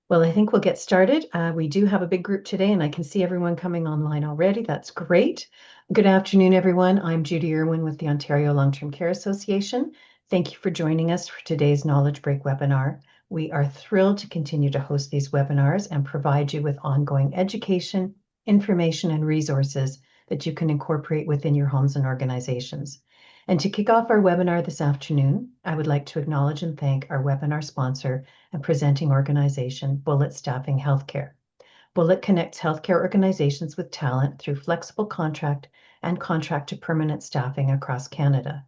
Well, I think we'll get started. We do have a big group today, and I can see everyone coming online already. That's great. Good afternoon, everyone. I'm Judy Irwin with the Ontario Long-Term Care Association. Thank you for joining us for today's Knowledge Break webinar. We are thrilled to continue to host these webinars and provide you with ongoing education, information, and resources that you can incorporate within your homes and organizations. And to kick off our webinar this afternoon, I would like to acknowledge and thank our webinar sponsor and presenting organization, Bullet Staffing Healthcare. Bullet connects healthcare organizations with talent through flexible contract and contract to permanent staffing across Canada.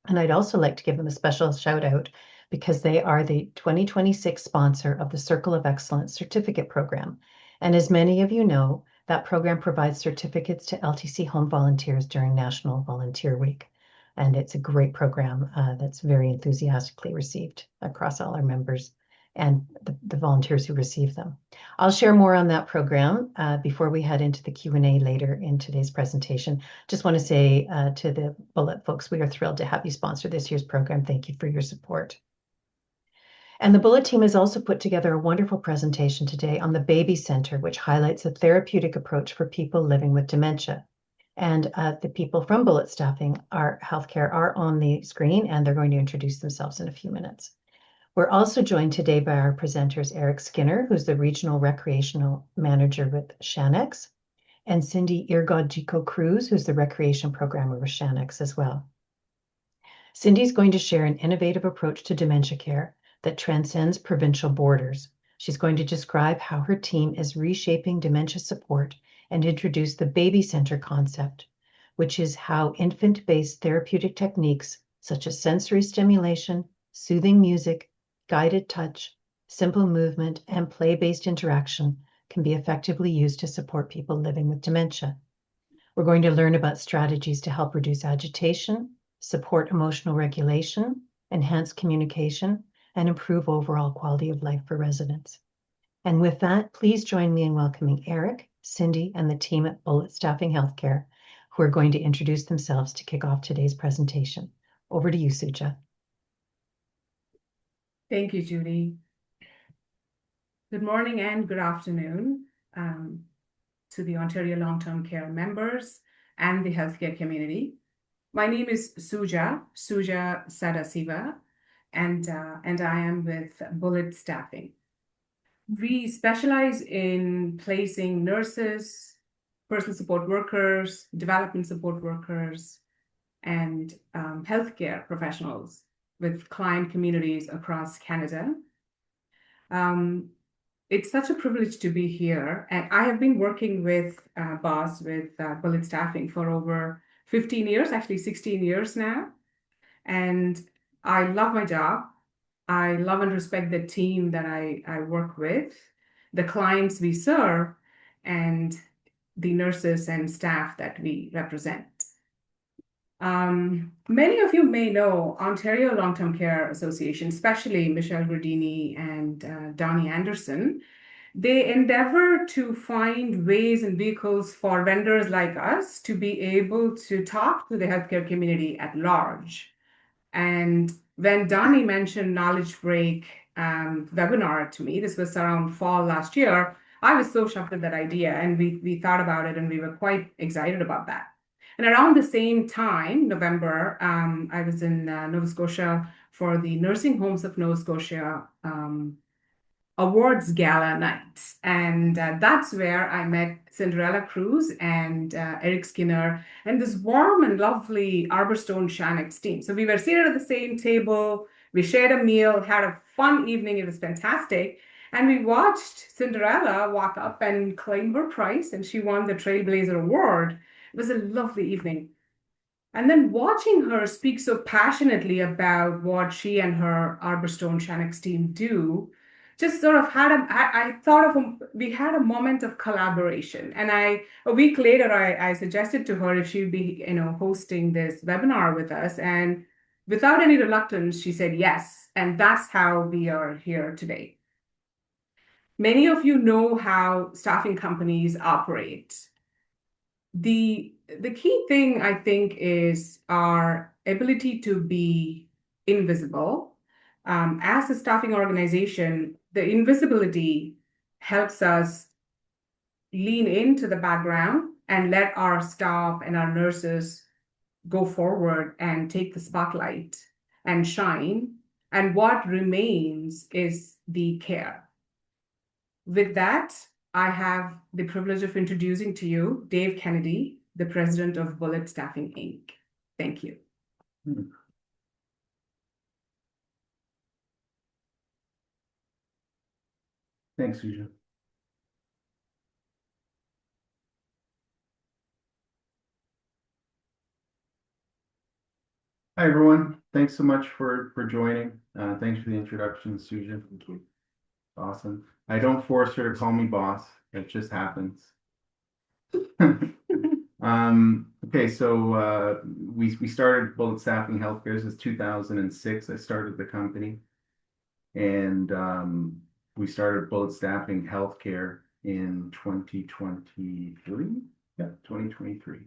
And I'd also like to give them a special shout out because they are the 2026 sponsor of the Circle of Excellence Certificate Program. And as many of you know, that program provides certificates to LTC home volunteers during National Volunteer Week. And it's a great program that's very enthusiastically received across all our members and the volunteers who receive them. I'll share more on that program before we head into the Q&A later in today's presentation. Just want to say to the Bullet folks, we are thrilled to have you sponsor this year's program. Thank you for your support. And the Bullet team has also put together a wonderful presentation today on the Baby Center, which highlights a therapeutic approach for people living with dementia. And the people from Bullet Staffing, our healthcare, are on the screen, and they're going to introduce themselves in a few minutes. We're also joined today by our presenters, Eric Skinner, who's the Regional Recreational Manager with Shanex, and Cindy Irgodjico Cruz, who's the Recreation Programmer with Shanex as well. Cindy's going to share an innovative approach to dementia care that transcends provincial borders. She's going to describe how her team is reshaping dementia support and introduce the Baby Center concept, which is how infant-based therapeutic techniques such as sensory stimulation, soothing music, guided touch, simple movement, and play-based interaction can be effectively used to support people living with dementia. We're going to learn about strategies to help reduce agitation, support emotional regulation, enhance communication, and improve overall quality of life for residents. And with that, please join me in welcoming Eric, Cindy, and the team at Bullet Staffing Healthcare, who are going to introduce themselves to kick off today's presentation. Over to you, Suja. Thank you, Judy. Good morning and good afternoon to the Ontario Long-Term Care members and the healthcare community. My name is Suja Sadasiva, and I am with Bullet Staffing. We specialize in placing nurses, personal support workers, development support workers, and healthcare professionals with client communities across Canada. It's such a privilege to be here. And I have been working with Bullet Staffing for over 15 years, actually 16 years now. And I love my job. I love and respect the team that I work with, the clients we serve, and the nurses and staff that we represent. Many of you may know Ontario Long-Term Care Association, especially Michelle Gradini and Donnie Anderson. They endeavor to find ways and vehicles for vendors like us to be able to talk to the healthcare community at large. And when Donnie mentioned Knowledge Break webinar to me, this was around fall last year, I was so shocked at that idea, and we thought about it and we were quite excited about that. And around the same time, November, I was in Nova Scotia for the Nursing Homes of Nova Scotia Awards Gala night. And that's where I met Cinderella Cruz and Eric Skinner and this warm and lovely Arborstone Shanex team. So we were seated at the same table. We shared a meal, had a fun evening. It was fantastic. And we watched Cinderella walk up and claim her prize, and she won the Trailblazer Award. It was a lovely evening. And then watching her speak so passionately about what she and her Arborstone Shanex team do, just sort of we had a moment of collaboration. And a week later, I suggested to her if she would be, hosting this webinar with us. And without any reluctance, she said yes. And that's how we are here today. Many of you know how staffing companies operate. The key thing, I think, is our ability to be invisible. As a staffing organization, the invisibility helps us lean into the background and let our staff and our nurses go forward and take the spotlight and shine. And what remains is the care. With that, I have the privilege of introducing to you Dave Kennedy, the president of Bullet Staffing, Inc. Thank you. Thanks, Suja. Hi, everyone. Thanks so much for joining. Thanks for the introduction, Suja. Thank you. Awesome. I don't force her to call me boss. It just happens. Okay, so we started Bullet Staffing Healthcare. This is 2006. I started the company, and we started Bullet Staffing Healthcare in 2023. Yeah, 2023.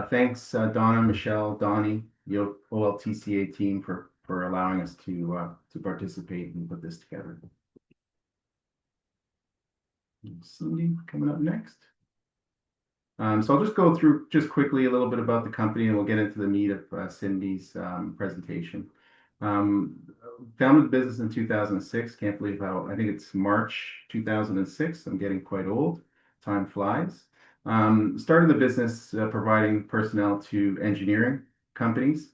Thanks, Donna, Michelle, Donnie, the OLTCA team for allowing us to participate and put this together. Cindy coming up next. So I'll just go through just quickly a little bit about the company, and we'll get into the meat of Cindy's presentation. Founded the business in 2006. Can't believe how, I think it's March 2006. I'm getting quite old. Time flies. Started the business providing personnel to engineering companies,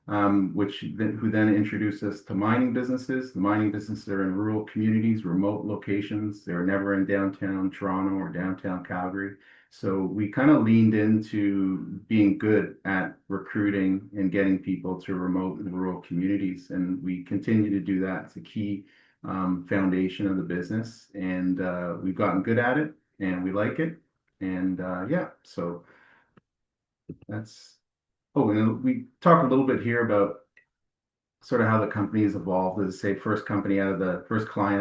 who then introduced us to mining businesses. The mining businesses are in rural communities, remote locations. They were never in downtown Toronto or downtown Calgary. So we kind of leaned into being good at recruiting and getting people to remote and rural communities. And we continue to do that. It's a key foundation of the business. And we've gotten good at it, and we like it. And yeah, so that's, oh, and then we talk a little bit here about sort of how the company has evolved. As I say, first client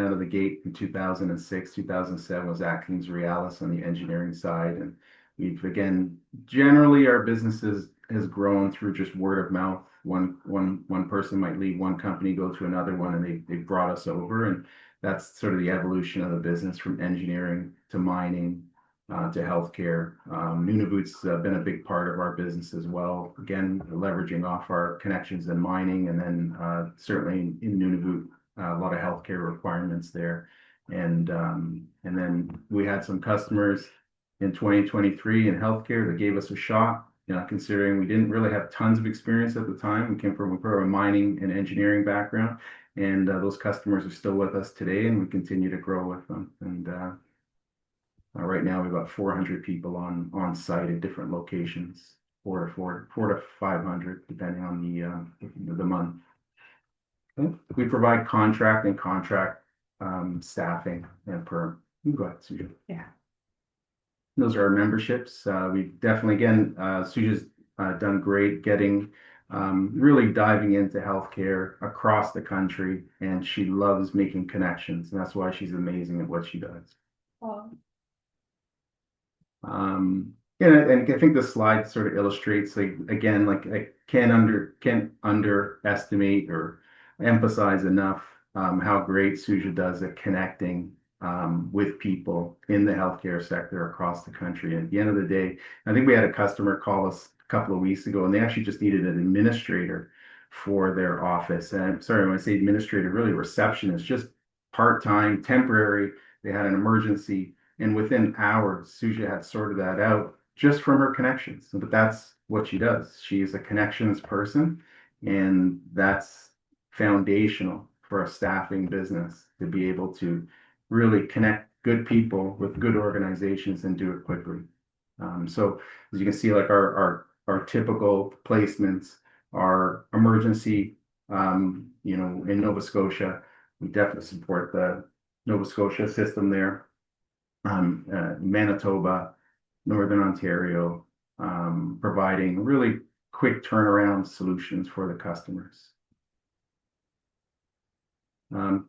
out of the gate in 2006, 2007 was Atkins Realis on the engineering side. And we've, again, generally our business has grown through just word of mouth. One person might leave one company, go to another one, and they brought us over. And that's sort of the evolution of the business from engineering to mining to healthcare. Nunavut's been a big part of our business as well. Again, leveraging off our connections in mining, and then certainly in Nunavut, a lot of healthcare requirements there. And then we had some customers in 2023 in healthcare that gave us a shot. Considering we didn't really have tons of experience at the time. We came from a mining and engineering background, and those customers are still with us today, and we continue to grow with them. And right now, we've got 400 people on site at different locations, 400 to 500, depending on the month. Okay. We provide contract staffing and perm. Go ahead, Suja. Yeah. Those are our memberships. We've definitely, again, Suja's done great getting really diving into healthcare across the country, and she loves making connections, and that's why she's amazing at what she does. Wow. Yeah, and I think this slide sort of illustrates, like, again, like I can't underestimate or emphasize enough how great Suja does at connecting with people in the healthcare sector across the country. And at the end of the day, I think we had a customer call us a couple of weeks ago, and they actually just needed an administrator for their office. And I'm sorry, when I say administrator, really receptionist, just part-time, temporary. They had an emergency. And within hours, Suja had sorted that out just from her connections. But that's what she does. She is a connections person, and that's foundational for a staffing business, to be able to really connect good people with good organizations and do it quickly. So as you can see, like our typical placements are emergency. In Nova Scotia, we definitely support the Nova Scotia system there. Manitoba, Northern Ontario, providing really quick turnaround solutions for the customers.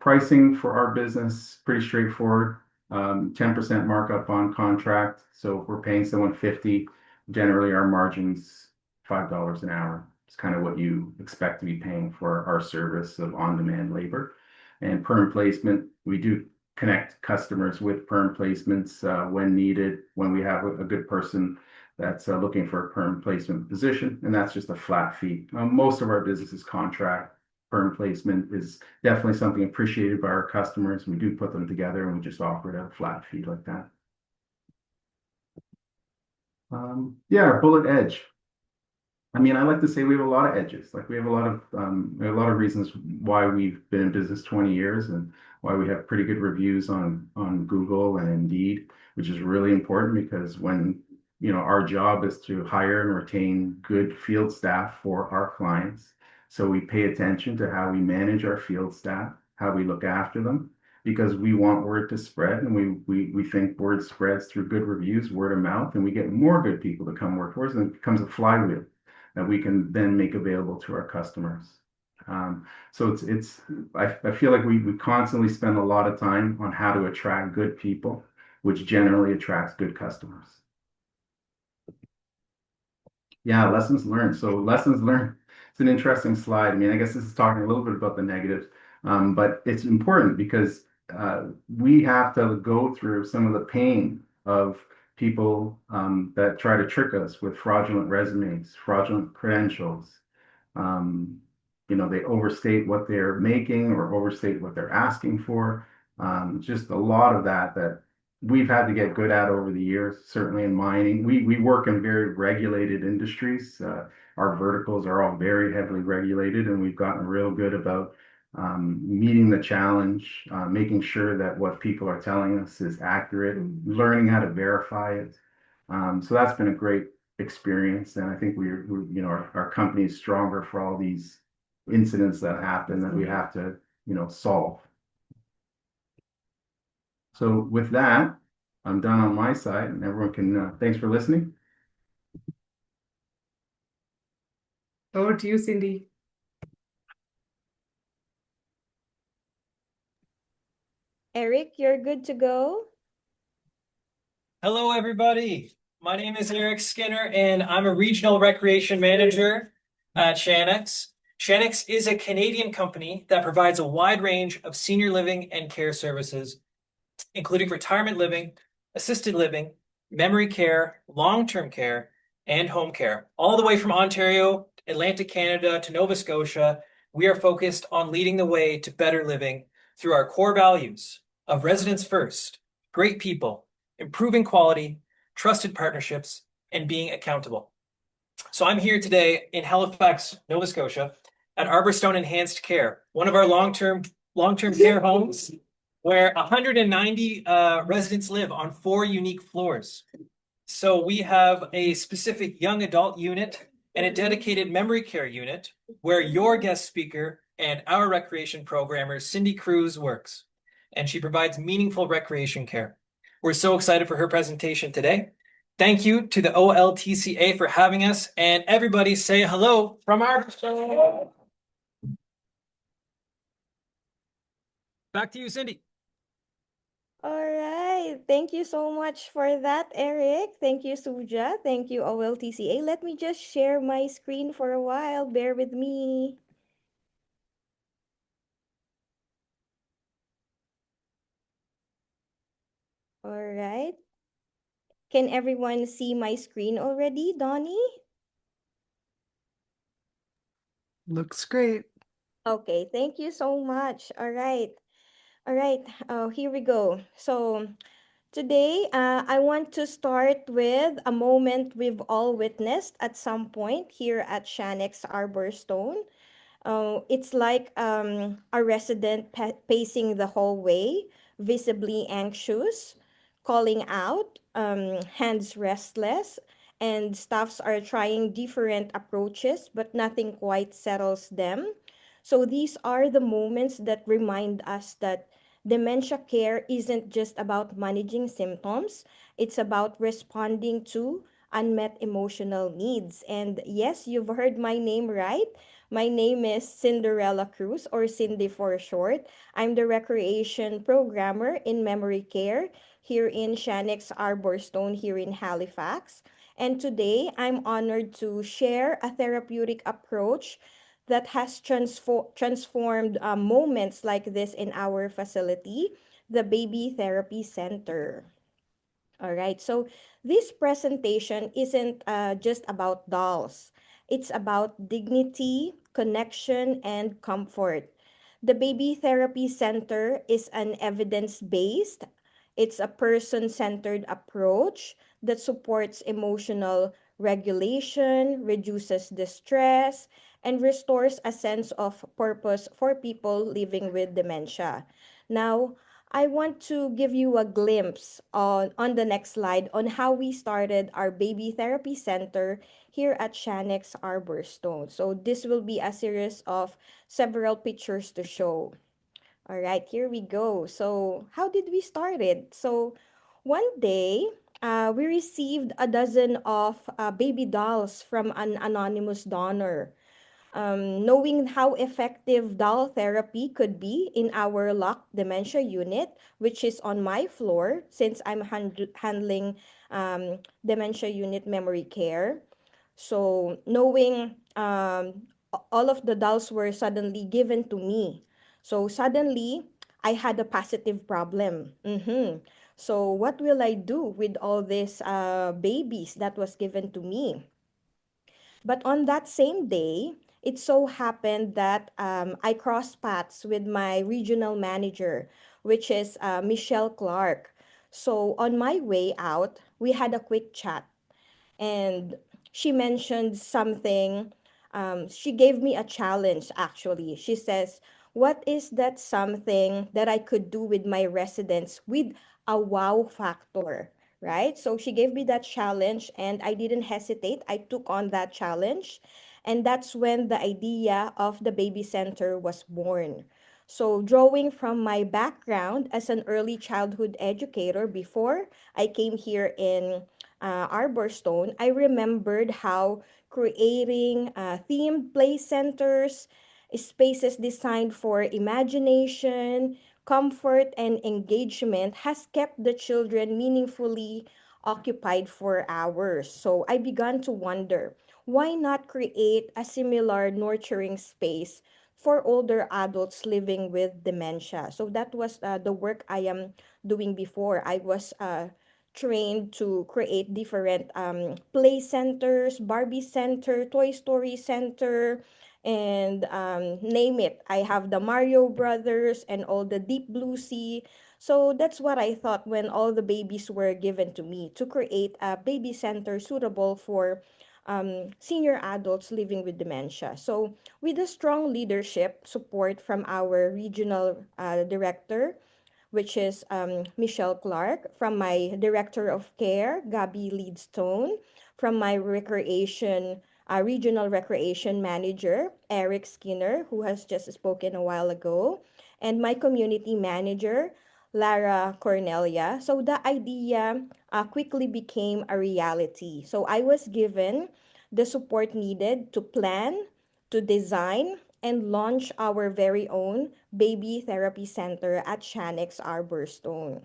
Pricing for our business, pretty straightforward. 10% markup on contract. So if we're paying someone $50, generally our margin's $5 an hour. It's kind of what you expect to be paying for our service of on-demand labor. And perm placement, we do connect customers with perm placements when needed, when we have a good person that's looking for a perm placement position, and that's just a flat fee. Most of our business is contract. Perm placement is definitely something appreciated by our customers. We do put them together and we just offer it at a flat fee like that. Yeah, our bullet edge. I mean, I like to say we have a lot of edges. Like we have a lot of reasons why we've been in business 20 years and why we have pretty good reviews on Google and Indeed, which is really important because when our job is to hire and retain good field staff for our clients. So we pay attention to how we manage our field staff, how we look after them, because we want word to spread, and we think word spreads through good reviews, word of mouth, and we get more good people to come work for us, and it becomes a flywheel that we can then make available to our customers. So I feel like we constantly spend a lot of time on how to attract good people, which generally attracts good customers. Yeah, lessons learned. So lessons learned, it's an interesting slide. I mean, I guess this is talking a little bit about the negatives, but it's important because we have to go through some of the pain of people that try to trick us with fraudulent resumes, fraudulent credentials. They overstate what they're making or overstate what they're asking for. Just a lot of that we've had to get good at over the years, certainly in mining. We work in very regulated industries. Our verticals are all very heavily regulated, and we've gotten real good about meeting the challenge, making sure that what people are telling us is accurate, learning how to verify it. So that's been a great experience, and I think our company is stronger for all these incidents that happen that we have to solve. So with that, I'm done on my side, and everyone can thanks for listening. Over to you, Cindy. Eric, you're good to go. Hello, everybody. My name is Eric Skinner, and I'm a regional recreation manager at Shanick's. Shanick's is a Canadian company that provides a wide range of senior living and care services, including retirement living, assisted living, memory care, long-term care, and home care. All the way from Ontario, Atlantic Canada to Nova Scotia, we are focused on leading the way to better living through our core values of residents first, great people, improving quality, trusted partnerships, and being accountable. So I'm here today in Halifax, Nova Scotia, at Arborstone Enhanced Care, one of our long-term care homes, where 190 residents live on 4 unique floors. So we have a specific young adult unit and a dedicated memory care unit where your guest speaker and our recreation programmer, Cindy Cruz, works. And she provides meaningful recreation care. We're so excited for her presentation today. Thank you to the OLTCA for having us, and everybody say hello from Arborstone. Back to you, Cindy. All right. Thank you so much for that, Eric. Thank you, Suja. Thank you, OLTCA. Let me just share my screen for a while. Bear with me. All right. Can everyone see my screen already, Donnie? Looks great. Okay, thank you so much. All right. Here we go. So today, I want to start with a moment we've all witnessed at some point here at Shanick's Arborstone. It's like a resident pacing the hallway, visibly anxious, calling out, hands restless, and staffs are trying different approaches, but nothing quite settles them. So these are the moments that remind us that dementia care isn't just about managing symptoms, it's about responding to unmet emotional needs. And yes, you've heard my name right. My name is Cinderella Cruz, or Cindy for short. I'm the recreation programmer in memory care here in Shanick's Arborstone here in Halifax. And today I'm honored to share a therapeutic approach that has transformed moments like this in our facility, the Baby Therapy Center. All right, so this presentation isn't just about dolls. It's about dignity, connection, and comfort. The Baby Therapy Center is an evidence-based, it's a person-centered approach that supports emotional regulation, reduces distress, and restores a sense of purpose for people living with dementia. Now, I want to give you a glimpse on the next slide on how we started our baby therapy center here at Shanex Arborstone. So this will be a series of several pictures to show. All right, here we go. So how did we start it? So one day, we received a dozen of baby dolls from an anonymous donor. Knowing how effective doll therapy could be in our locked dementia unit, which is on my floor since I'm handling dementia unit memory care. So knowing all of the dolls were suddenly given to me. So suddenly I had a positive problem. So what will I do with all these babies that was given to me? But on that same day, it so happened that I crossed paths with my regional manager, which is Michelle Clark. So on my way out, we had a quick chat and she mentioned something. She gave me a challenge actually. She says, what is that something that I could do with my residents with a wow factor? Right? So she gave me that challenge and I didn't hesitate. I took on that challenge. And that's when the idea of the baby center was born. So, drawing from my background as an early childhood educator before I came here in Arborstone, I remembered how creating themed play centers, spaces designed for imagination, comfort, and engagement has kept the children meaningfully occupied for hours. So I began to wonder, why not create a similar nurturing space for older adults living with dementia? So that was the work I am doing before. I was trained to create different play centers, Barbie Center, Toy Story Center, and name it. I have the Mario Brothers and all the Deep Blue Sea. So that's what I thought when all the babies were given to me to create a baby center suitable for senior adults living with dementia. So, with a strong leadership support from our regional director, which is Michelle Clark, from my Director of Care, Gabby Leadstone, from my Regional Recreation Manager, Eric Skinner, who has just spoken a while ago, and my Community Manager, Lara Cornelia. So the idea quickly became a reality. So I was given the support needed to plan, to design, and launch our very own baby therapy center at Shanex Arborstone.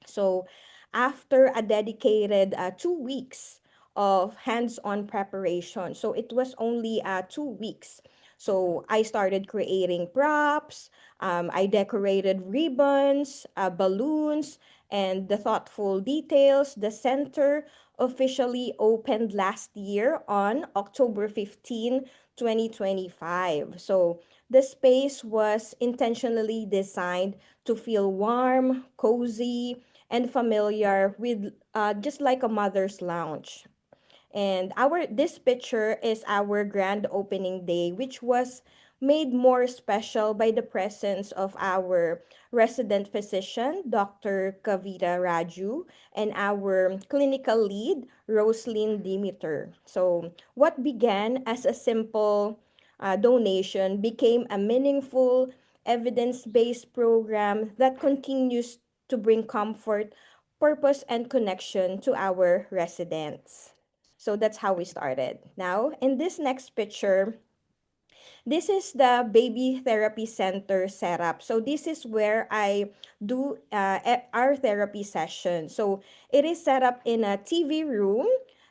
So, after a dedicated 2 weeks of hands on preparation, so it was only 2 weeks. So, I started creating props, I decorated ribbons, balloons, and the thoughtful details. The center officially opened last year on October 15, 2025. So, the space was intentionally designed to feel warm, cozy, and familiar with just like a mother's lounge. And our this picture is our grand opening day, which was made more special by the presence of our resident physician, Dr. Kavita Raju, and our clinical lead, Roslyn Demeter. So, what began as a simple donation became a meaningful, evidence based program that continues to bring comfort, purpose, and connection to our residents. So that's how we started. Now, in this next picture, this is the baby therapy center setup. So this is where I do our therapy session. So it is set up in a TV room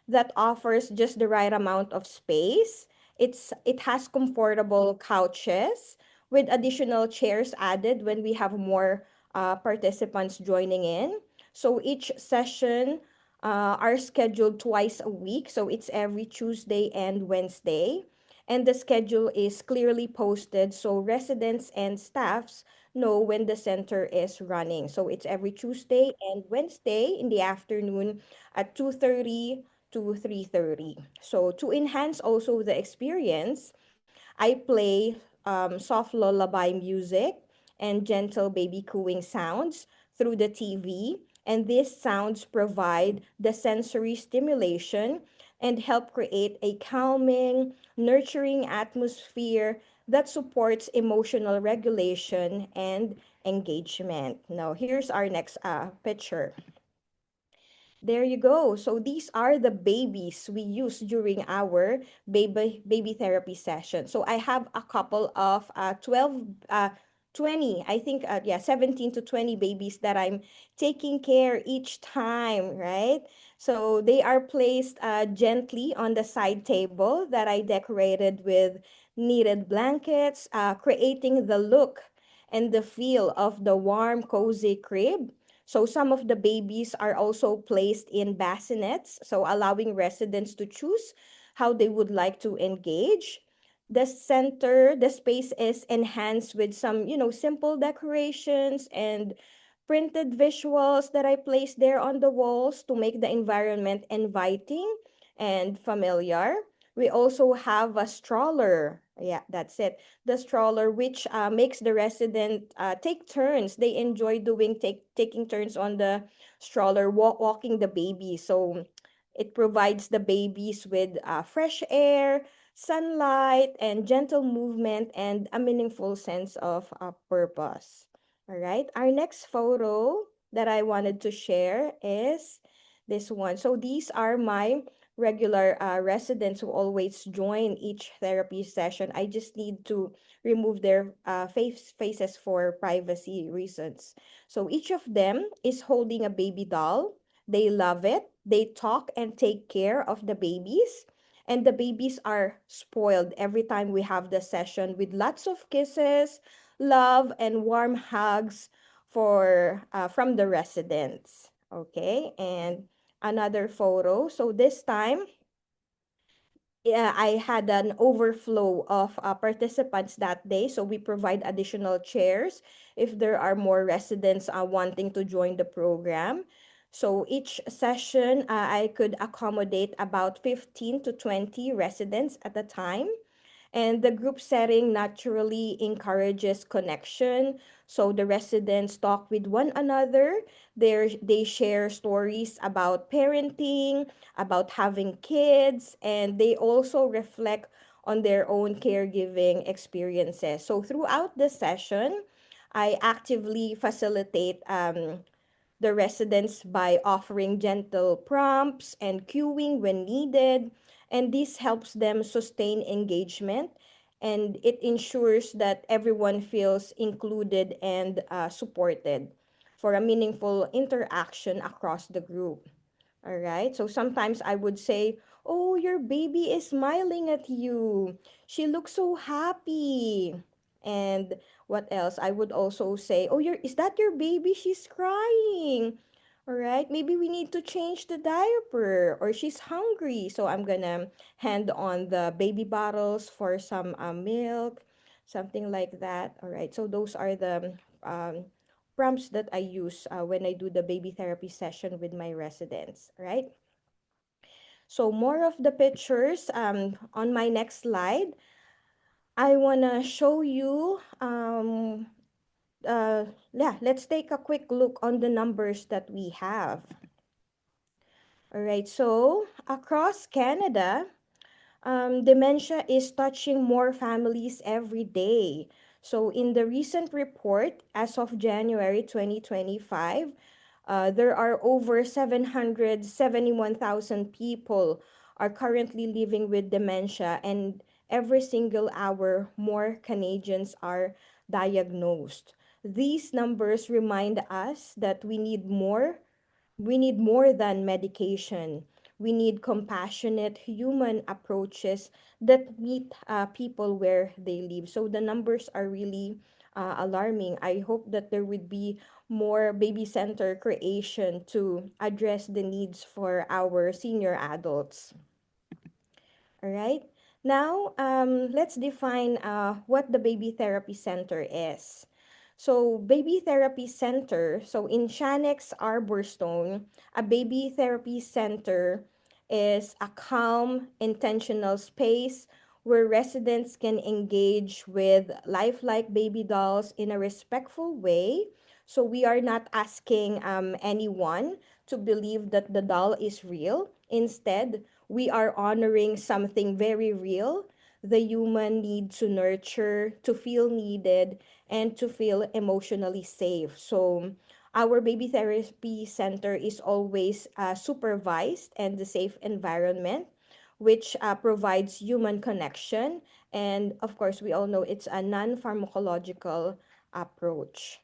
that offers just the right amount of space. It has comfortable couches with additional chairs added when we have more participants joining in. So each session are scheduled twice a week. So it's every Tuesday and Wednesday. And the schedule is clearly posted so residents and staffs know when the center is running. So it's every Tuesday and Wednesday in the afternoon at 2:30 to 3:30. So to enhance also the experience, I play soft lullaby music and gentle baby cooing sounds through the TV. And these sounds provide the sensory stimulation and help create a calming, nurturing atmosphere that supports emotional regulation and engagement. Now, here's our next picture. There you go. So these are the babies we use during our baby therapy session. So I have a couple of 12 20, I think, yeah, 17 to 20 babies that I'm taking care each time, right? So they are placed gently on the side table that I decorated with knitted blankets, creating the look and the feel of the warm, cozy crib. So some of the babies are also placed in bassinets, so allowing residents to choose how they would like to engage. The space is enhanced with some, simple decorations and printed visuals that I placed there on the walls to make the environment inviting and familiar. We also have a stroller. Yeah, that's it. The stroller, which makes the resident take turns. They enjoy taking turns on the stroller, walking the baby. So it provides the babies with fresh air, sunlight, and gentle movement, and a meaningful sense of purpose. All right. Our next photo that I wanted to share is this one. So these are my regular residents who always join each therapy session. I just need to remove their faces for privacy reasons. So each of them is holding a baby doll. They love it. They talk and take care of the babies. And the babies are spoiled every time we have the session with lots of kisses, love, and warm hugs from the residents. Okay, and another photo. So this time, yeah, I had an overflow of participants that day. So we provide additional chairs if there are more residents wanting to join the program. So each session, I could accommodate about 15 to 20 residents at a time. And the group setting naturally encourages connection. So the residents talk with one another. They share stories about parenting, about having kids, and they also reflect on their own caregiving experiences. So throughout the session, I actively facilitate the residents by offering gentle prompts and cueing when needed. And this helps them sustain engagement and it ensures that everyone feels included and supported for a meaningful interaction across the group. All right. So sometimes I would say, "Oh, your baby is smiling at you. She looks so happy." And what else? I would also say, "Oh, is that your baby? She's crying." All right. Maybe we need to change the diaper or she's hungry. So I'm going to hand on the baby bottles for some milk, something like that. All right. So those are the prompts that I use when I do the baby therapy session with my residents, right? So more of the pictures on my next slide. I want to show you, yeah, let's take a quick look on the numbers that we have. All right, so across Canada, dementia is touching more families every day. So, in the recent report, as of January 2025, there are over 771,000 people are currently living with dementia, and every single hour, more Canadians are diagnosed. These numbers remind us that we need more than medication. We need compassionate human approaches that meet people where they live. So the numbers are really alarming. I hope that there would be more baby center creation to address the needs for our senior adults. All right. Now, let's define what the baby therapy center is. So, baby therapy center, so in Shanex Arborstone, a baby therapy center is a calm, intentional space where residents can engage with lifelike baby dolls in a respectful way. So, we are not asking anyone to believe that the doll is real. Instead, we are honoring something very real, the human need to nurture, to feel needed, and to feel emotionally safe. So, our baby therapy center is always supervised and the safe environment, which provides human connection. And of course, we all know it's a non pharmacological approach.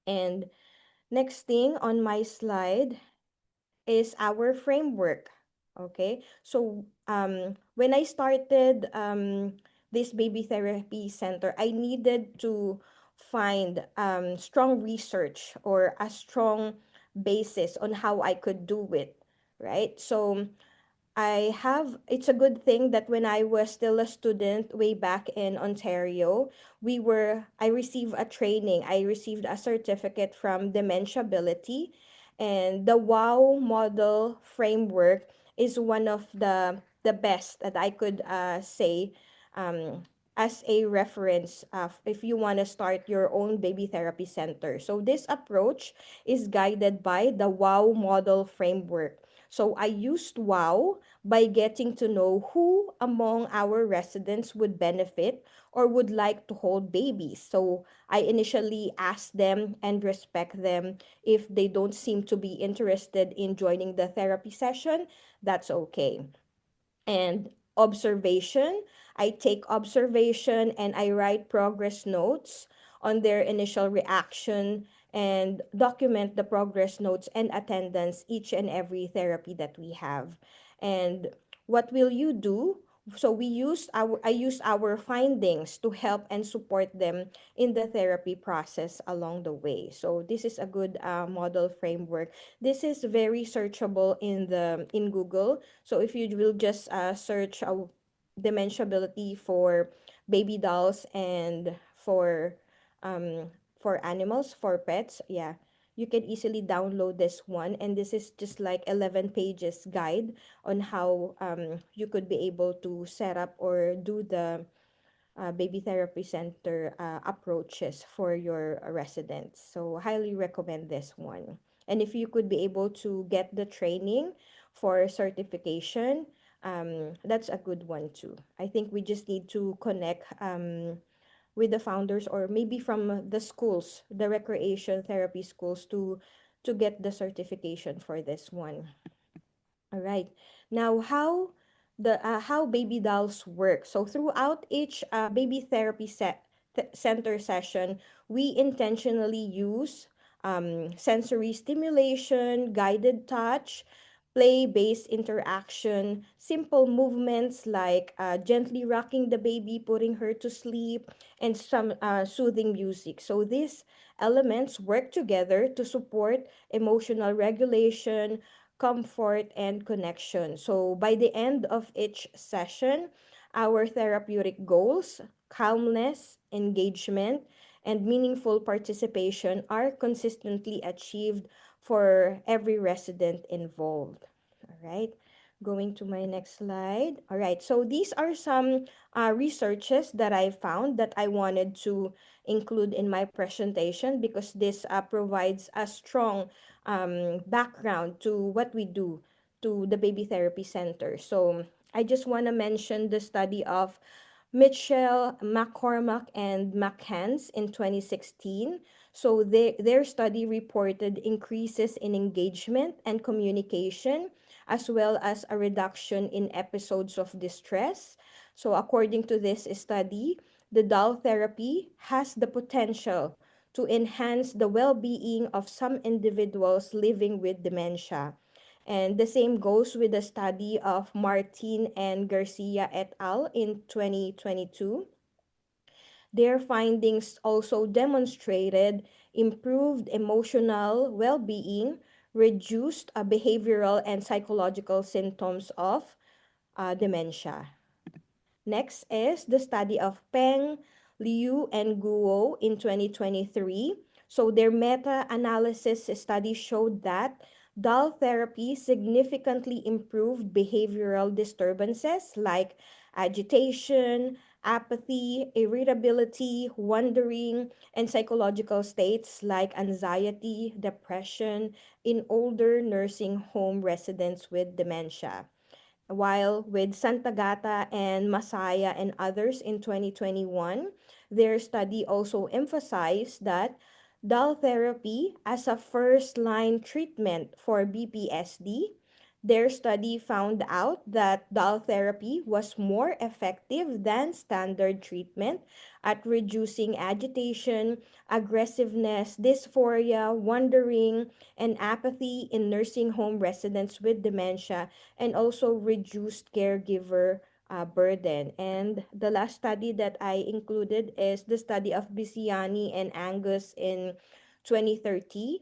And next thing on my slide is our framework. Okay, so when I started this baby therapy center, I needed to find strong research or a strong basis on how I could do it, right? So it's a good thing that when I was still a student way back in Ontario, I received a training. I received a certificate from Dementiability, and the WOW model framework is one of the best that I could say um, as a reference if you want to start your own baby therapy center. So this approach is guided by the WOW model framework. So I used WOW by getting to know who among our residents would benefit or would like to hold babies. So I initially asked them and respect them. If they don't seem to be interested in joining the therapy session, that's okay. And observation, I take observation and I write progress notes on their initial reaction and document the progress notes and attendance each and every therapy that we have. And what will you do? So I used our findings to help and support them in the therapy process along the way. So this is a good model framework. This is very searchable in Google. So if you will just search dementiability for baby dolls and for animals, for pets, yeah, you can easily download this one. And this is just like 11 pages guide on how you could be able to set up or do the baby therapy center approaches for your residents. So highly recommend this one. And if you could be able to get the training for certification, that's a good one too. I think we just need to connect with the founders or maybe from the schools, the recreation therapy schools to get the certification for this one. All right. Now, how baby dolls work. So throughout each baby therapy center session, we intentionally use sensory stimulation, guided touch, play-based interaction, simple movements like gently rocking the baby, putting her to sleep, and some soothing music. So these elements work together to support emotional regulation, comfort, and connection. So by the end of each session, our therapeutic goals, calmness, engagement, and meaningful participation are consistently achieved for every resident involved. All right. Going to my next slide. All right. So these are some researches that I found that I wanted to include in my presentation because this provides a strong background to what we do to the baby therapy center. So I just want to mention the study of Mitchell, McCormack, and McCants in 2016. So their study reported increases in engagement and communication, as well as a reduction in episodes of distress. So according to this study, the doll therapy has the potential to enhance the well-being of some individuals living with dementia. And the same goes with the study of Martin and Garcia et al. In 2022. Their findings also demonstrated improved emotional well being, reduced behavioral and psychological symptoms of dementia. Next is the study of Peng, Liu, and Guo in 2023. So their meta-analysis study showed that doll therapy significantly improved behavioral disturbances like agitation, apathy, irritability, wandering, and psychological states like anxiety, depression in older nursing home residents with dementia. While with Santagata and Masaya and others in 2021, their study also emphasized that doll therapy as a first-line treatment for BPSD. Their study found out that doll therapy was more effective than standard treatment at reducing agitation, aggressiveness, dysphoria, wandering, and apathy in nursing home residents with dementia, and also reduced caregiver burden. And the last study that I included is the study of Bisiani and Angus in 2030.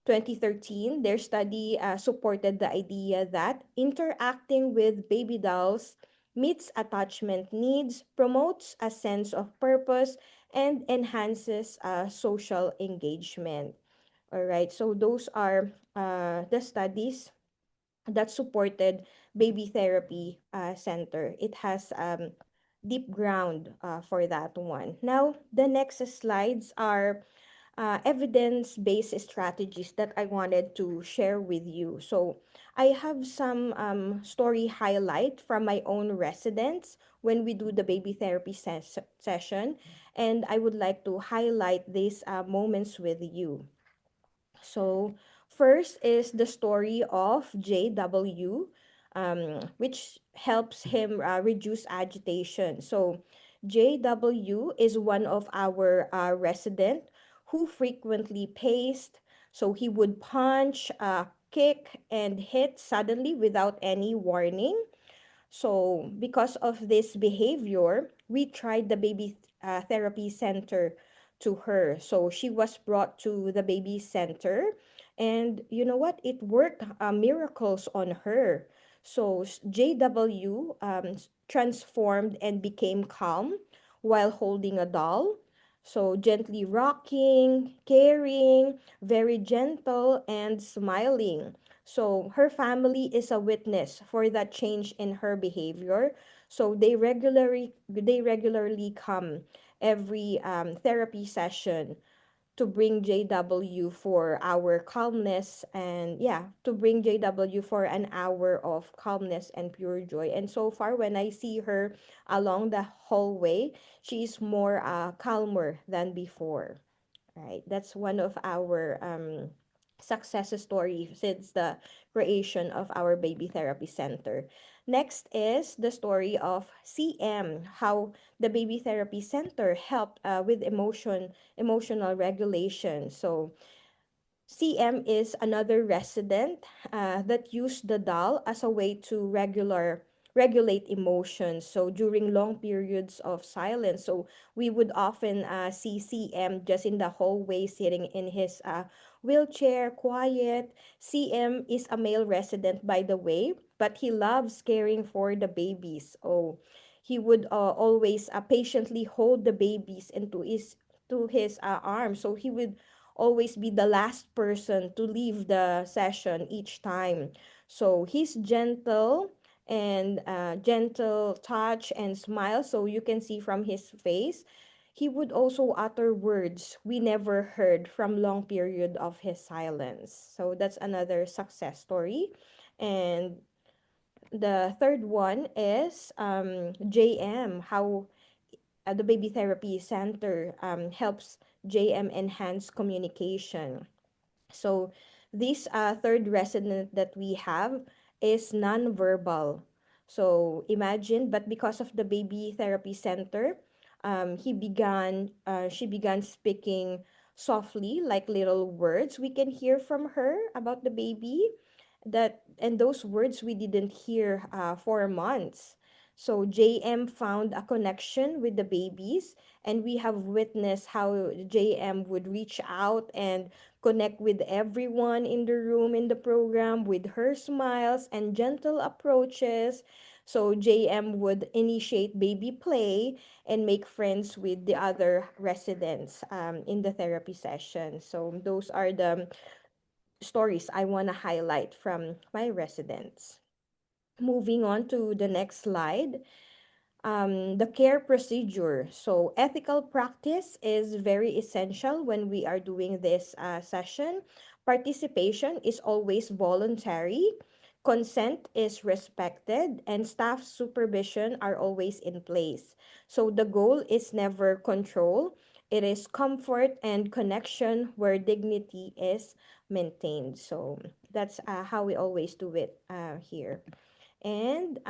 2013, their study supported the idea that interacting with baby dolls meets attachment needs, promotes a sense of purpose, and enhances social engagement. All right, so those are the studies that supported baby therapy center. It has deep ground for that one. Now, the next slides are evidence-based strategies that I wanted to share with you. So I have some story highlight from my own residents when we do the baby therapy session, and I would like to highlight these moments with you. So first is the story of JW, which helps him reduce agitation. So JW is one of our resident who frequently paced. So he would punch, kick, and hit suddenly without any warning. So, because of this behavior, we tried the baby therapy center to her. So, she was brought to the baby center, and you know what? It worked miracles on her. So, JW transformed and became calm while holding a doll. So, gently rocking, caring, very gentle, and smiling. So her family is a witness for that change in her behavior. So they regularly come every therapy session to bring JW for our calmness, and yeah, to bring JW for an hour of calmness and pure joy. And so far, when I see her along the hallway, she is more calmer than before. Right, that's one of our success story since the creation of our baby therapy center. Next is the story of CM, how the baby therapy center helped with emotional regulation. So CM is another resident that used the doll as a way to regulate emotions. So during long periods of silence, so we would often see CM just in the hallway sitting in his wheelchair, quiet. CM is a male resident, by the way, but he loves caring for the babies. Oh, he would always patiently hold the babies into his arms. So he would always be the last person to leave the session each time. So he's gentle and gentle touch and smile. So you can see from his face, he would also utter words we never heard from long period of his silence. So that's another success story. And the third one is JM, how the baby therapy center helps JM enhance communication. So this third resonant that we have is nonverbal. So imagine, but because of the baby therapy center, she began speaking softly, like little words we can hear from her about the baby. and those words we didn't hear for months. So JM found a connection with the babies, and we have witnessed how JM would reach out and connect with everyone in the room in the program with her smiles and gentle approaches. So JM would initiate baby play and make friends with the other residents in the therapy session. So those are the stories I want to highlight from my residents. Moving on to the next slide, the care procedure. So, ethical practice is very essential when we are doing this session. Participation is always voluntary, consent is respected, and staff supervision are always in place. So, the goal is never control, it is comfort and connection where dignity is maintained. So, that's how we always do it here. And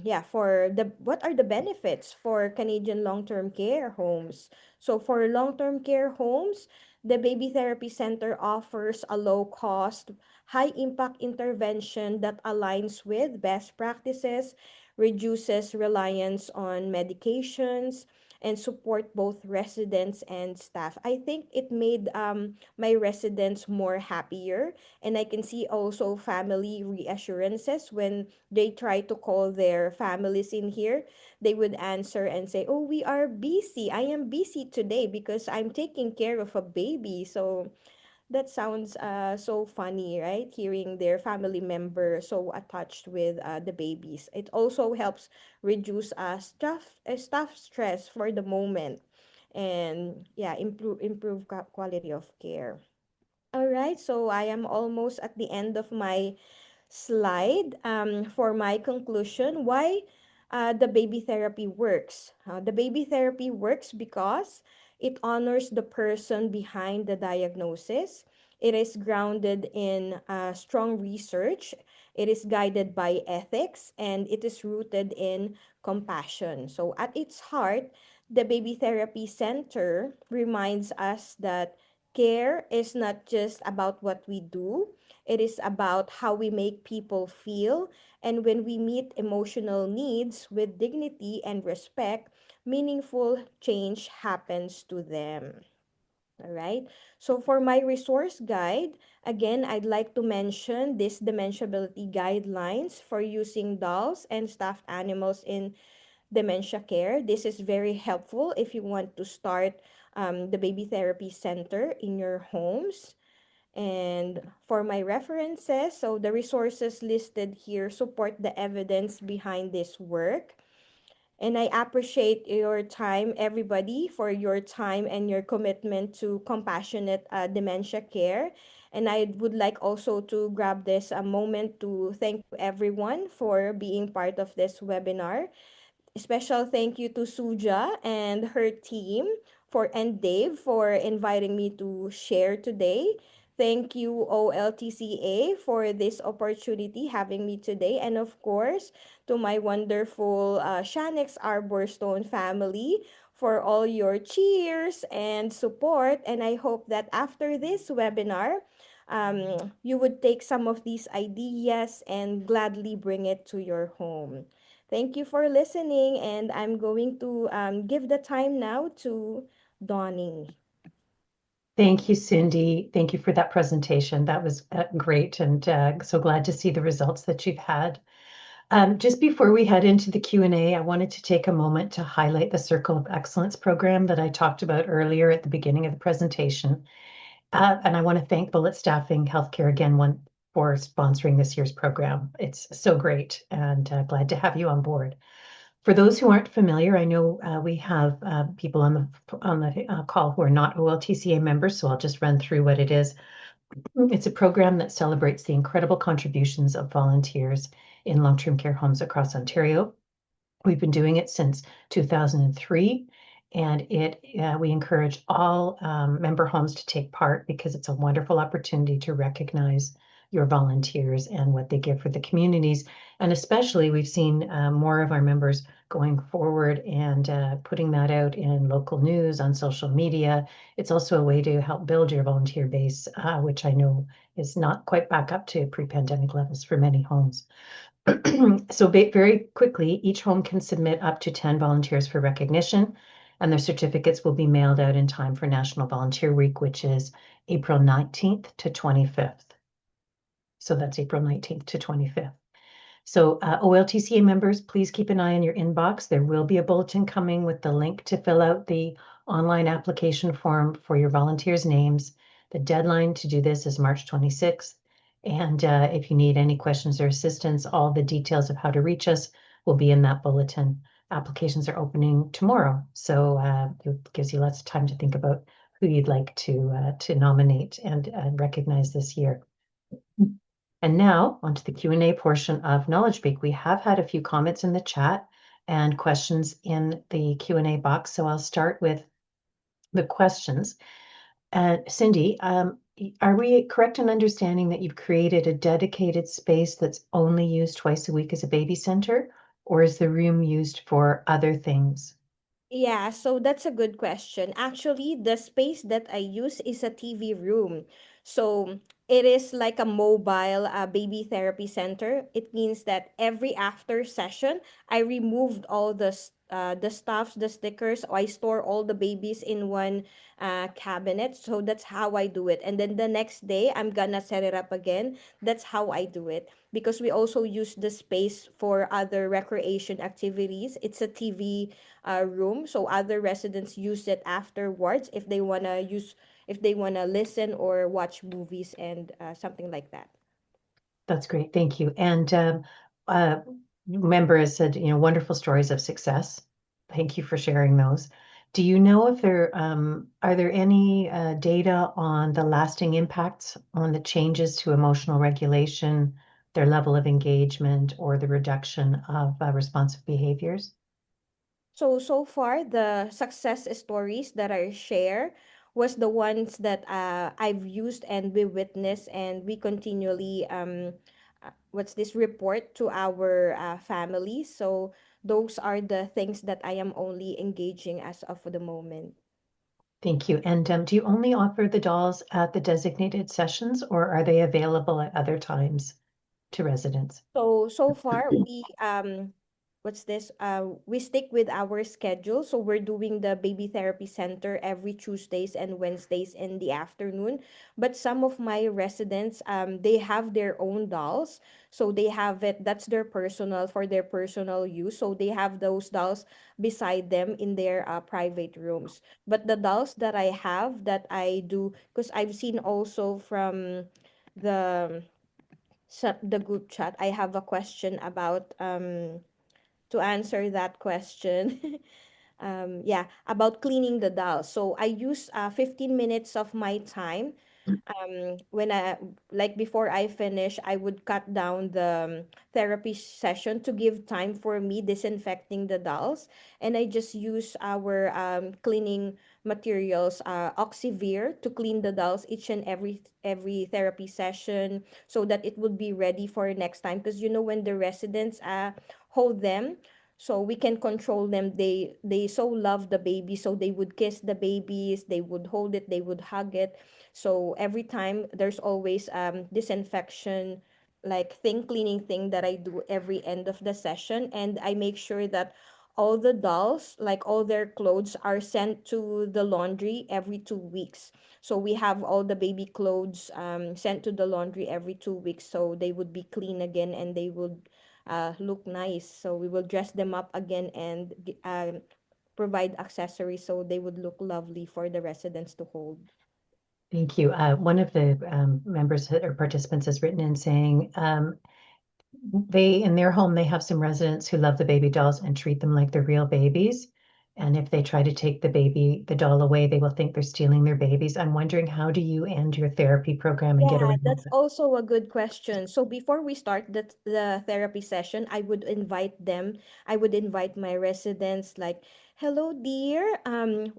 yeah, for the what are the benefits for Canadian long-term care homes? So for long-term care homes, the Baby Therapy Center offers a low-cost, high-impact intervention that aligns with best practices, reduces reliance on medications, and support both residents and staff. I think it made my residents more happier, and I can see also family reassurances when they try to call their families in here. They would answer and say, "Oh, we are busy. I am busy today because I'm taking care of a baby." So that sounds so funny, right? Hearing their family member so attached with the babies. It also helps reduce staff stress for the moment, and yeah, improve quality of care. All right, so I am almost at the end of my slide for my conclusion. Why the baby therapy works? The baby therapy works because it honors the person behind the diagnosis. It is grounded in strong research. It is guided by ethics, and it is rooted in compassion. So, at its heart, the Baby Therapy Center reminds us that care is not just about what we do, it is about how we make people feel. And when we meet emotional needs with dignity and respect, meaningful change happens to them. All right. So for my resource guide, again, I'd like to mention this dementiability guidelines for using dolls and stuffed animals in dementia care. This is very helpful if you want to start the baby therapy center in your homes. And for my references, so the resources listed here support the evidence behind this work. And I appreciate your time, everybody, for your time and your commitment to compassionate dementia care. And I would like also to grab this a moment to thank everyone for being part of this webinar. Special thank you to Suja and her team and Dave for inviting me to share today. Thank you OLTCA for this opportunity having me today, and of course to my wonderful Shanex Arborstone family for all your cheers and support. And I hope that after this webinar, you would take some of these ideas and gladly bring it to your home. Thank you for listening, and I'm going to give the time now to Donnie. Thank you, Cindy. Thank you for that presentation. That was great, and so glad to see the results that you've had. Just before we head into the Q&A, I wanted to take a moment to highlight the Circle of Excellence program that I talked about earlier at the beginning of the presentation. And I want to thank Bullet Staffing Healthcare again for sponsoring this year's program. It's so great, and glad to have you on board. For those who aren't familiar, I know we have people on the call who are not OLTCA members, so I'll just run through what it is. It's a program that celebrates the incredible contributions of volunteers in long-term care homes across Ontario. We've been doing it since 2003, and we encourage all member homes to take part because it's a wonderful opportunity to recognize your volunteers and what they give for the communities. And especially, we've seen more of our members going forward and putting that out in local news, on social media. It's also a way to help build your volunteer base, which I know is not quite back up to pre-pandemic levels for many homes. So very quickly, each home can submit up to 10 volunteers for recognition, and their certificates will be mailed out in time for National Volunteer Week, which is April 19th to 25th. So that's April 19th to 25th. So OLTCA members, please keep an eye on your inbox. There will be a bulletin coming with the link to fill out the online application form for your volunteers' names. The deadline to do this is March 26th. And if you need any questions or assistance, all the details of how to reach us will be in that bulletin. Applications are opening tomorrow, so it gives you lots of time to think about who you'd like to nominate and recognize this year. And now onto the Q&A portion of Knowledge Break. We have had a few comments in the chat and questions in the Q&A box, so I'll start with the questions. Cindy, are we correct in understanding that you've created a dedicated space that's only used twice a week as a baby center, or is the room used for other things? Yeah, so that's a good question. Actually, the space that I use is a TV room. So it is like a mobile baby therapy center. It means that every after session, I removed all the stuffs, the stickers. I store all the babies in one cabinet. So that's how I do it. And then the next day, I'm gonna set it up again. That's how I do it. Because we also use the space for other recreation activities. It's a TV room, so other residents use it afterwards if they wanna listen or watch movies and something like that. That's great, thank you. And member has said, wonderful stories of success. Thank you for sharing those. Do you know if are there any data on the lasting impacts on the changes to emotional regulation, their level of engagement, or the reduction of responsive behaviors? So far, the success stories that I share was the ones that I've used and we witness, and we continually what's this report to our family. So those are the things that I am only engaging as of the moment. Thank you. And do you only offer the dolls at the designated sessions, or are they available at other times to residents? So far we we stick with our schedule. So we're doing the baby therapy center every Tuesdays and Wednesdays in the afternoon. But some of my residents they have their own dolls. So they have it, that's their personal use. So they have those dolls beside them in their private rooms. But the dolls that I have that I do, because I've seen also from the the group chat, I have a question about to answer that question. Yeah, about cleaning the dolls. So I use 15 minutes of my time. When I like before I finish, I would cut down the therapy session to give time for me disinfecting the dolls, and I just use our cleaning materials, Oxivir, to clean the dolls each and every therapy session, so that it would be ready for next time. Because when the residents hold them, so we can control them. They so love the baby, so they would kiss the babies, they would hold it, they would hug it. So every time there's always disinfection like cleaning thing that I do every end of the session, and I make sure that all the dolls, like all their clothes, are sent to the laundry every 2 weeks. So we have all the baby clothes sent to the laundry every 2 weeks, so they would be clean again and they would look nice. So we will dress them up again and provide accessories so they would look lovely for the residents to hold. Thank you. One of the members or participants has written in saying in their home, they have some residents who love the baby dolls and treat them like they're real babies. And if they try to take the doll away, they will think they're stealing their babies. I'm wondering, how do you end your therapy program and get Yeah, around that's that? also a good question. So before we start the therapy session, I would invite my residents, like Hello, dear.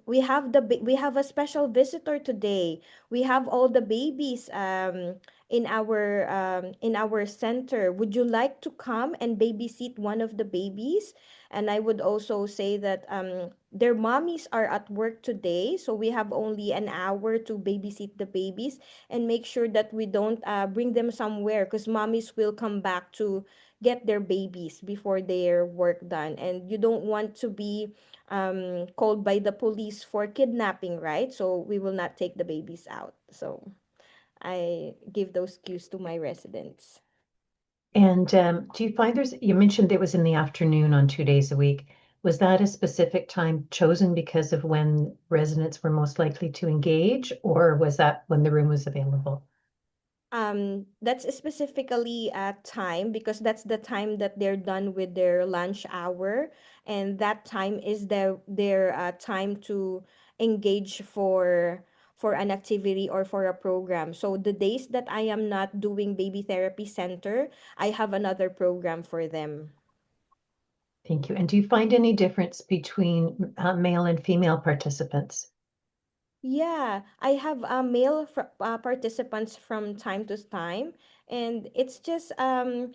We have a special visitor today. We have all the babies in our center. Would you like to come and babysit one of the babies? And I would also say that their mommies are at work today, so we have only an hour to babysit the babies and make sure that we don't bring them somewhere because mommies will come back to get their babies before their work done, and you don't want to be called by the police for kidnapping, right? So we will not take the babies out. So I give those cues to my residents. And do you find you mentioned it was in the afternoon on 2 days a week. Was that a specific time chosen because of when residents were most likely to engage, or was that when the room was available? That's specifically time because that's the time that they're done with their lunch hour, and that time is their time to engage for an activity or for a program. So the days that I am not doing baby therapy center, I have another program for them. Thank you. And do you find any difference between male and female participants? Yeah, I have participants from time to time, and it's just a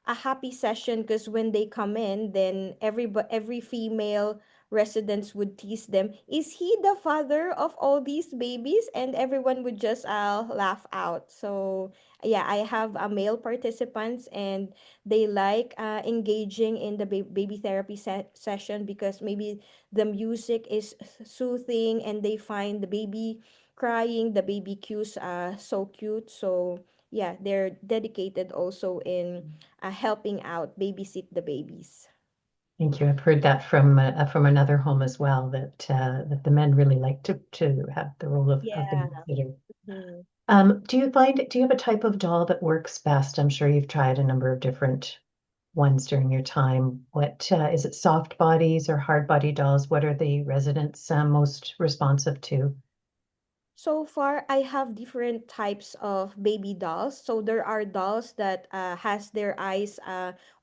happy session because when they come in, then every female residents would tease them, "Is he the father of all these babies?" And everyone would just laugh out. So yeah, I have male participants, and they like engaging in the baby therapy session because maybe the music is soothing and they find the baby crying, the baby cues so cute. So yeah, they're dedicated also in helping out babysit the babies. Thank you. I've heard that from another home as well, that the men really like to have the role of Yeah. babysitter. Mhm. Do you have a type of doll that works best? I'm sure you've tried a number of different ones during your time. What is it, soft bodies or hard body dolls? What are the residents most responsive to? So far, I have different types of baby dolls. So there are dolls that has their eyes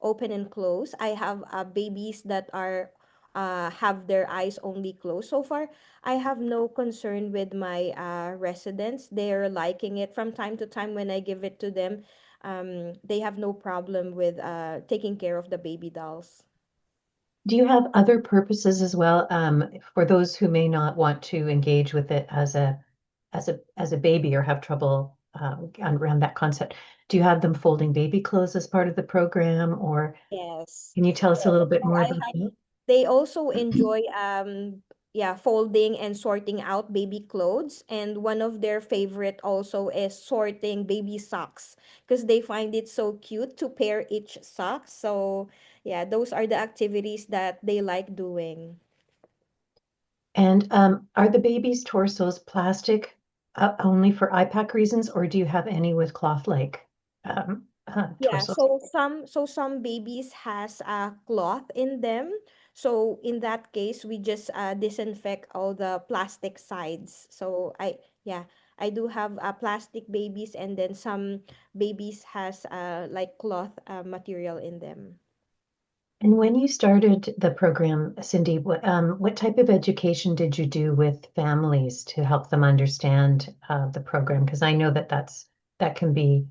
open and closed. I have babies that are have their eyes only closed. So far, I have no concern with my residents. They're liking it from time to time when I give it to them. They have no problem with taking care of the baby dolls. Do you have other purposes as well, for those who may not want to engage with it as a baby or have trouble around that concept? Do you have them folding baby clothes as part of the program, or Yes. can you tell us a little bit So more I about that? they also enjoy yeah, folding and sorting out baby clothes, and one of their favorite also is sorting baby socks because they find it so cute to pair each sock. So yeah, those are the activities that they like doing. And are the babies' torsos plastic only for IPAC reasons, or do you have any with cloth-like Yeah, torsos? so some babies has a cloth in them. So in that case, we just disinfect all the plastic sides. So yeah, I do have plastic babies, and then some babies has like cloth material in them. And when you started the program, Cindy, what type of education did you do with families to help them understand the program? Because I know that can be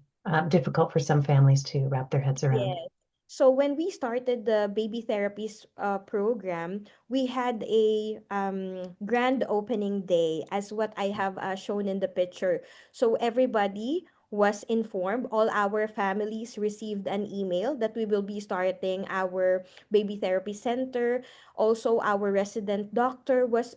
difficult for some families to wrap their heads around. Yes. So when we started the baby therapies program, we had a grand opening day, as what I have shown in the picture. So everybody was informed. All our families received an email that we will be starting our baby therapy center. Also, our resident doctor was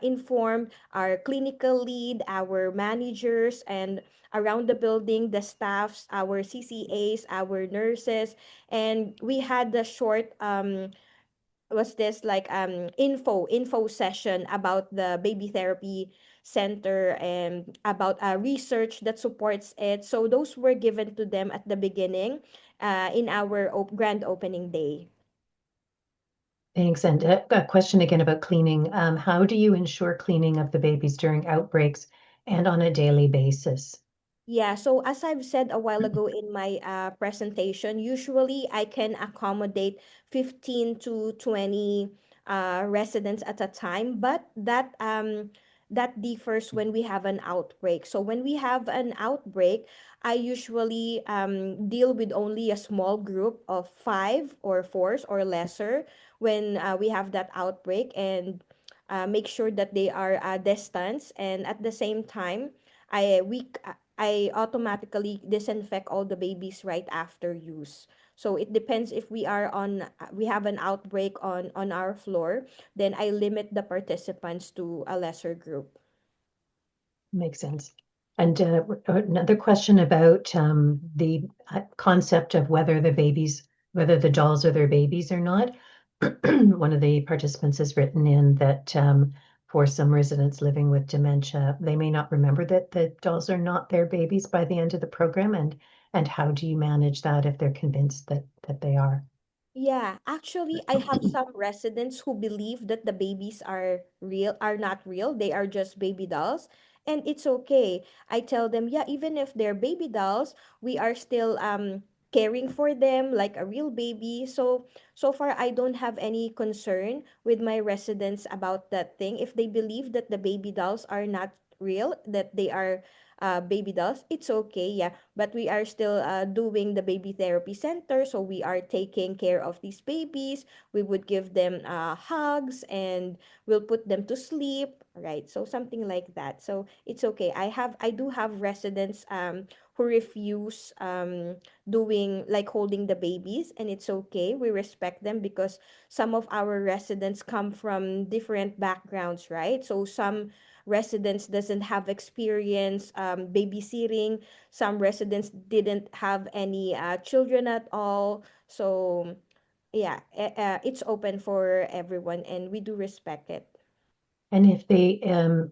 informed, our clinical lead, our managers, and around the building, the staffs, our CCAs, our nurses, and we had the short was this like info session about the baby therapy center and about research that supports it. So those were given to them at the beginning in our grand opening day. Thanks. And a question again about cleaning. How do you ensure cleaning of the babies during outbreaks and on a daily basis? Yeah, so as I've said a while ago in my presentation, usually I can accommodate 15 to 20 residents at a time, but that differs when we have an outbreak. So when we have an outbreak, I usually deal with only a small group of five or fours or lesser when we have that outbreak, and make sure that they are distanced, and at the same time I automatically disinfect all the babies right after use. So it depends if we have an outbreak on our floor, then I limit the participants to a lesser group. Makes sense. And another question about the concept of whether the dolls are their babies or not. One of the participants has written in that for some residents living with dementia, they may not remember that the dolls are not their babies by the end of the program. And how do you manage that if they're convinced that they are? Yeah, actually, I have some residents who believe that the babies are not real. They are just baby dolls. And it's okay. I tell them, yeah, even if they're baby dolls, we are still caring for them like a real baby. So far I don't have any concern with my residents about that thing. If they believe that the baby dolls are not real, that they are baby dolls, it's okay. Yeah, but we are still doing the baby therapy center, so we are taking care of these babies. We would give them hugs, and we'll put them to sleep, right? So something like that. So it's okay. I do have residents who refuse doing like holding the babies, and it's okay. We respect them because some of our residents come from different backgrounds, right? So some residents doesn't have experience babysitting. Some residents didn't have any children at all. So yeah, it's open for everyone, and we do respect it. And if they are,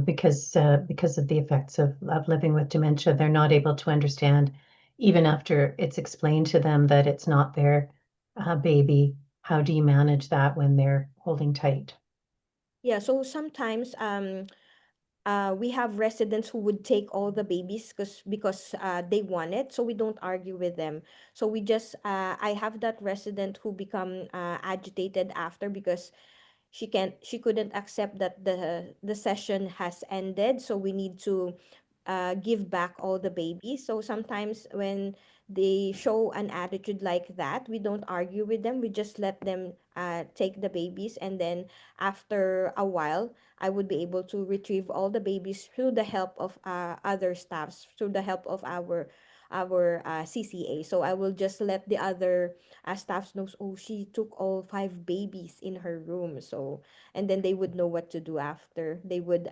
because of the effects of living with dementia, they're not able to understand, even after it's explained to them that it's not their baby, how do you manage that when they're holding tight? Yeah, so sometimes we have residents who would take all the babies because they want it, so we don't argue with them. So we just I have that resident who become agitated after because she couldn't accept that the session has ended, so we need to give back all the babies. So sometimes when they show an attitude like that, we don't argue with them, we just let them take the babies, and then after a while I would be able to retrieve all the babies through the help of other staffs, through the help of our CCA. So I will just let the other staffs knows, oh, she took all five babies in her room. So, and then they would know what to do after. They would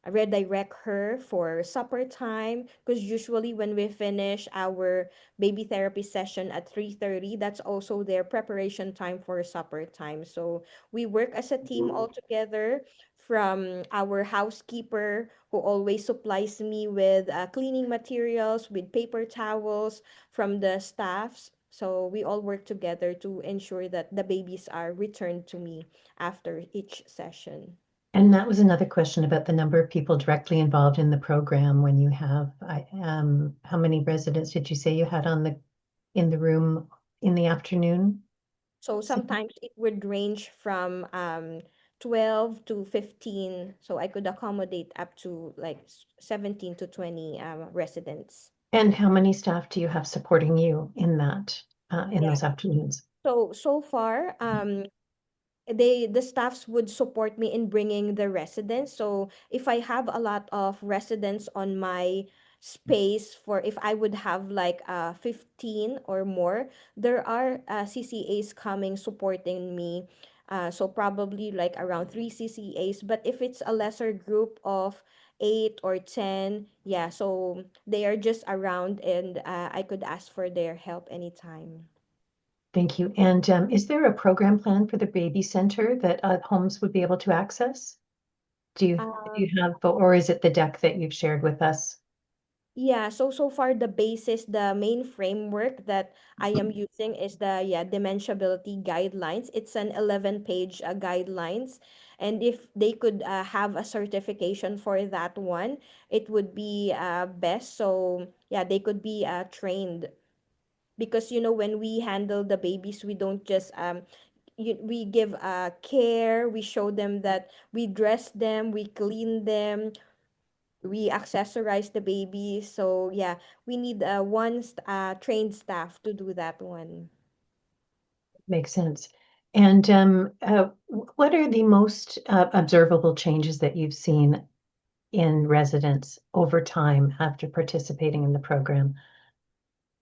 redirect her for supper time, because usually when we finish our baby therapy session at 3:30, that's also their preparation time for supper time. So we work as a team all together, from our housekeeper who always supplies me with cleaning materials, with paper towels, from the staffs. So we all work together to ensure that the babies are returned to me after each session. And that was another question about the number of people directly involved in the program when you have, how many residents did you say you had in the room in the afternoon? So sometimes it would range from 12 to 15. So I could accommodate up to like 17 to 20 residents. And how many staff do you have supporting you in in Yeah. those afternoons? So far, the staffs would support me in bringing the residents. So if I have a lot of residents on my space, for if I would have like 15 or more, there are CCAs coming supporting me. So probably like around three CCAs. But if it's a lesser group of 8 or 10, yeah, so they are just around, and I could ask for their help anytime. Thank you. And is there a program plan for the baby center that homes would be able to access? Do you have, or is it the deck that you've shared with us? Yeah, so far the basis, the main framework that I am using is the dementiability guidelines. It's an 11-page guidelines, and if they could have a certification for that one, it would be best. So yeah, they could be trained. because when we handle the babies, we don't just we give care, we show them that we dress them, we clean them, we accessorize the baby. So yeah, we need trained staff to do that one. Makes sense. And what are the most observable changes that you've seen in residents over time after participating in the program?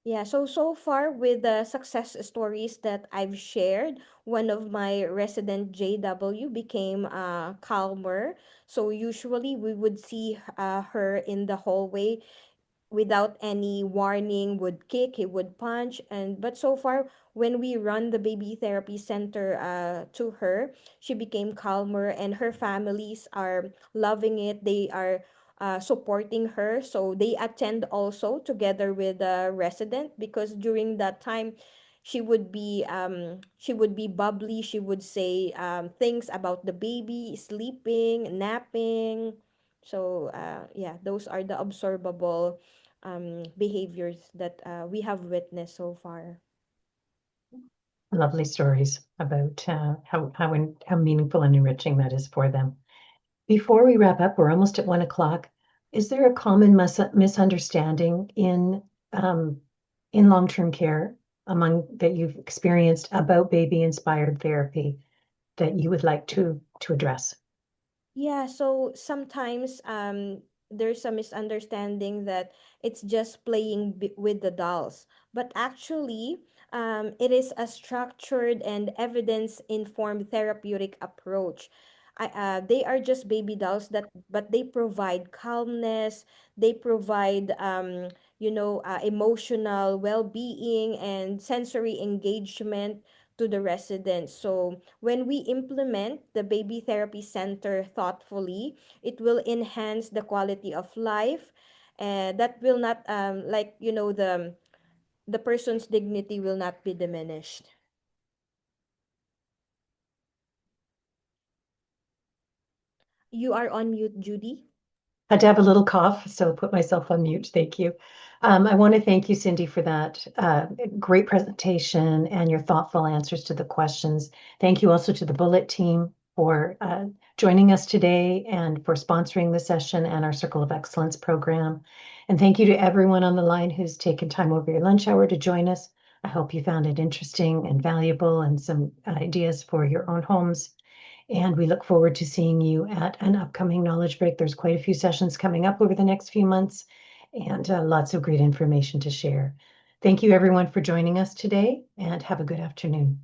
Yeah, so far with the success stories that I've shared, one of my resident JW became calmer. So usually we would see her in the hallway without any warning, would kick, he would punch. And but so far when we run the baby therapy center to her, she became calmer, and her families are loving it. They are supporting her, so they attend also together with the resident, because during that time she would be bubbly. She would say things about the baby sleeping, napping. So yeah, those are the observable behaviors that we have witnessed so far. Lovely stories about how meaningful and enriching that is for them. Before we wrap up, we're almost at 1 o'clock. Is there a common misunderstanding in long-term care among that you've experienced about baby-inspired therapy that you would like to address? Yeah, so sometimes there's a misunderstanding that it's just playing with the dolls, but actually it is a structured and evidence-informed therapeutic approach. They are just baby dolls but they provide calmness, they provide emotional well-being and sensory engagement to the residents. So when we implement the baby therapy center thoughtfully, it will enhance the quality of life. That will not the person's dignity will not be diminished. You are on mute, Judy. Had to have a little cough, so put myself on mute. Thank you. I want to thank you, Cindy, for that great presentation and your thoughtful answers to the questions. Thank you also to the Bullet team for joining us today and for sponsoring the session and our Circle of Excellence program. And thank you to everyone on the line who's taken time over your lunch hour to join us. I hope you found it interesting and valuable and some ideas for your own homes. And we look forward to seeing you at an upcoming knowledge break. There's quite a few sessions coming up over the next few months and lots of great information to share. Thank you everyone for joining us today and have a good afternoon.